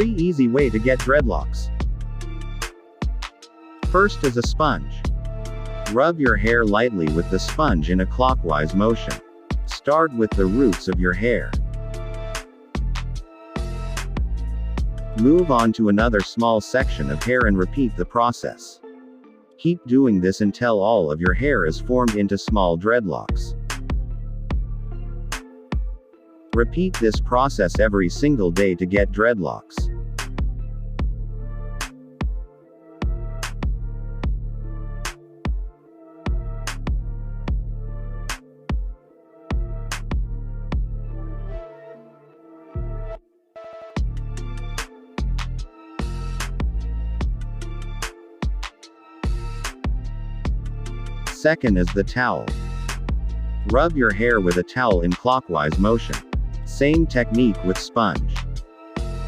3 easy way to get dreadlocks. First is a sponge. Rub your hair lightly with the sponge in a clockwise motion. Start with the roots of your hair. Move on to another small section of hair and repeat the process. Keep doing this until all of your hair is formed into small dreadlocks. Repeat this process every single day to get dreadlocks. Second is the towel. Rub your hair with a towel in clockwise motion. Same technique with sponge.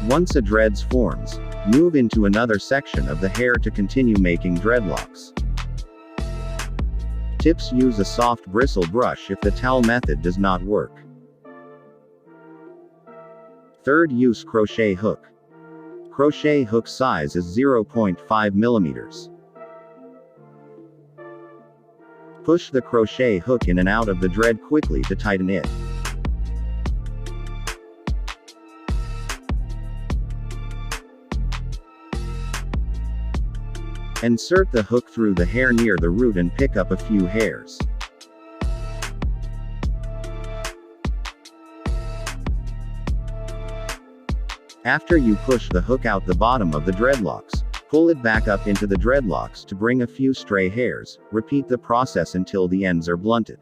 Once a dreads forms, move into another section of the hair to continue making dreadlocks. Tips: use a soft bristle brush if the towel method does not work. Third, use crochet hook. Crochet hook size is 0.5 millimeters. Push the crochet hook in and out of the dread quickly to tighten it. Insert the hook through the hair near the root and pick up a few hairs. After you push the hook out the bottom of the dreadlocks, pull it back up into the dreadlocks to bring a few stray hairs. Repeat the process until the ends are blunted.